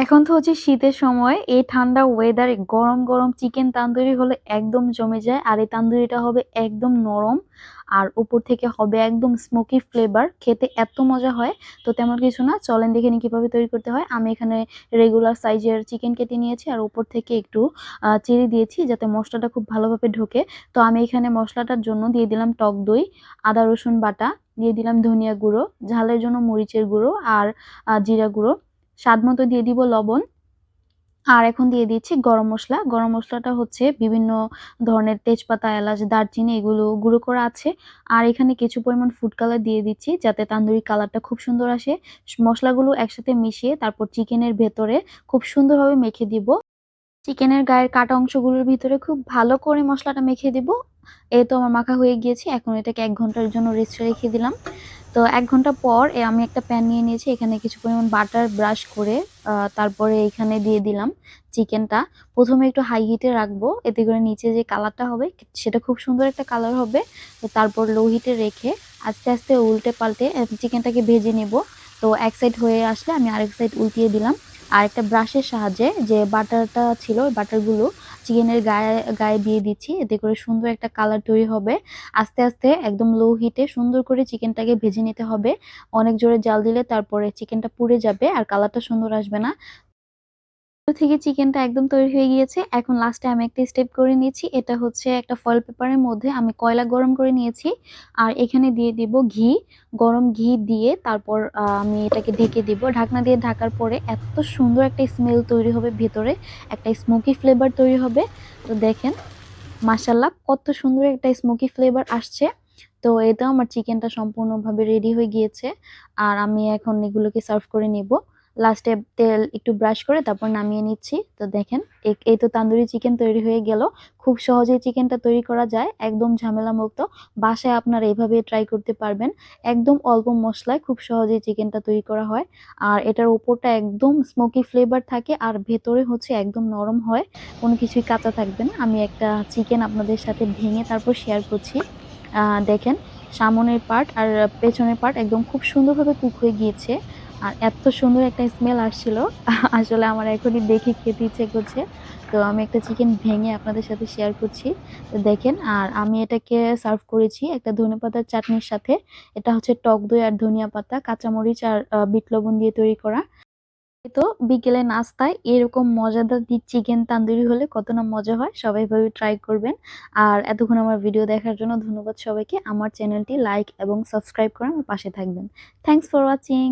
এখন তো হচ্ছে শীতের সময়, এই ঠান্ডা ওয়েদারে গরম, গরম চিকেন তান্দুরি হলে একদম জমে যায়। আর এই তান্দুরিটা হবে একদম নরম। আর উপর থেকে হবে একদম স্মোকি ফ্লেভার। খেতে এত মজা হয়। তো তেমন কিছু না। চলেন দেখে নিই কিভাবে তৈরি করতে হয়। আমি এখানে রেগুলার সাইজের চিকেন কেটে নিয়েছি আর উপর থেকে একটু চিড়ে দিয়েছি যাতে মসলাটা খুব ভালোভাবে ঢোকে। তো আমি এখানে মসলাটার জন্য দিয়ে দিলাম টক দই, আদা রসুন বাটা, দিয়ে দিলাম ধনিয়া গুঁড়ো, ঝালের জন্য মরিচের গুঁড়ো আর জিরা গুঁড়ো। স্বাদমতো দিয়ে দিব লবণ। আর এখন দিয়ে দিচ্ছি গরম মসলা। গরম মসলাটা হচ্ছে বিভিন্ন ধরনের তেজপাতা, এলাচ, দারচিনি এগুলো গুঁড়ো করা আছে। আর এখানে কিছু পরিমাণ ফুড কালার দিয়ে দিচ্ছি যাতে তান্দুরি কালারটা খুব সুন্দর আসে। মসলাগুলো একসাথে মিশিয়ে তারপর চিকেনের ভেতরে খুব সুন্দরভাবে মেখে দিব। চিকেনের গায়ের কাটা অংশগুলোর ভিতরে খুব ভালো করে মসলাটা মেখে দিব। এই তো আমার মাখা হয়ে গিয়েছে। এখন এটাকে ১ ঘন্টার জন্য রেস্টে রেখে দিলাম। তো ১ ঘন্টা পর আমি একটা প্যান নিয়ে নিয়েছি। এখানে কিছু পরিমাণ বাটার ব্রাশ করে তারপরে এখানে দিয়ে দিলাম চিকেনটা। ১ম এ একটু হাই হিটে রাখবো। এতে করে নিচে যে কালারটা হবে সেটা খুব সুন্দর একটা কালার হবে। তো তারপর লো হিটে রেখে আস্তে, আস্তে উল্টে পাল্টে চিকেনটাকে ভেজে নেব। তো এক সাইড হয়ে আসলে আমি আরেক সাইড উল্টিয়ে দিলাম। আর একটা ব্রাশের সাহায্যে যে বাটারটা ছিল ওই বাটারগুলো চিকেনের গায়ে গায়ে দিয়ে দিচ্ছি। এতে করে সুন্দর একটা কালার তৈরি হবে। আস্তে, আস্তে একদম লো হিটে সুন্দর করে চিকেনটাকে ভেজে নিতে হবে। অনেক জোরে জাল দিলে তারপরে চিকেনটা পুড়ে যাবে আর কালারটা সুন্দর আসবে না। থেকে চিকেনটা একদম তৈরি হয়ে গিয়েছে। এখন লাস্টে আমি একটা স্টেপ করে নিয়েছি। এটা হচ্ছে একটা ফয়েল পেপারের মধ্যে আমি কয়লা গরম করে নিয়েছি। আর এখানে দিয়ে দিব ঘি। গরম ঘি দিয়ে তারপর আমি এটাকে ঢেকে দিব। ঢাকনা দিয়ে ঢাকার পরে এত সুন্দর একটা স্মেল তৈরি হবে ভেতরে, একটা স্মোকি ফ্লেভার তৈরি হবে। তো দেখেন মাশাআল্লাহ কত সুন্দর একটা স্মোকি ফ্লেভার আসছে। তো এটাও আমার চিকেনটা সম্পূর্ণভাবে রেডি হয়ে গিয়েছে। আর আমি এখন এগুলোকে সার্ভ করে নিব। লাস্টে তেল একটু ব্রাশ করে তারপর নামিয়ে নিচ্ছি। তো দেখেন এই তো তান্দুরি চিকেন তৈরি হয়ে গেল। খুব সহজেই চিকেনটা তৈরি করা যায়, একদম ঝামেলামুক্ত। বাসায় আপনারা এভাবে ট্রাই করতে পারবেন। একদম অল্প মসলায় খুব সহজেই চিকেনটা তৈরি করা হয়। আর এটার উপরটা একদম স্মোকি ফ্লেভার থাকে আর ভেতরে হচ্ছে একদম নরম হয়। কোনো কিছুই কাঁচা থাকবে না। আমি একটা চিকেন আপনাদের সাথে ভেঙে তারপর শেয়ার করছি। দেখেন সামনের পার্ট আর পেছনের পার্ট একদম খুব সুন্দরভাবে কুক হয়ে গিয়েছে। আর এত সুন্দর একটা স্মেল আসছিল। আসলে আমার এখনই দেখে খেতে ইচ্ছে করছে। তো আমি একটা চিকেন ভেঙে আপনাদের সাথে শেয়ার করছি। তো দেখেন আর আমি এটাকে সার্ভ করেছি একটা ধনেপাতার চাটনির সাথে। এটা হচ্ছে টক দই আর ধনিয়া পাতা, কাঁচামরিচ আর বিট লবণ দিয়ে তৈরি করা। তো বিকেলে নাস্তায় এরকম মজাদার চিকেন তান্দুরি হলে কত না মজা হয়। সবাই এভাবে ট্রাই করবেন। আর এতক্ষণ আমার ভিডিও দেখার জন্য ধন্যবাদ সবাইকে। আমার চ্যানেলটি লাইক এবং সাবস্ক্রাইব করে আমার পাশে থাকবেন। Thanks for watching.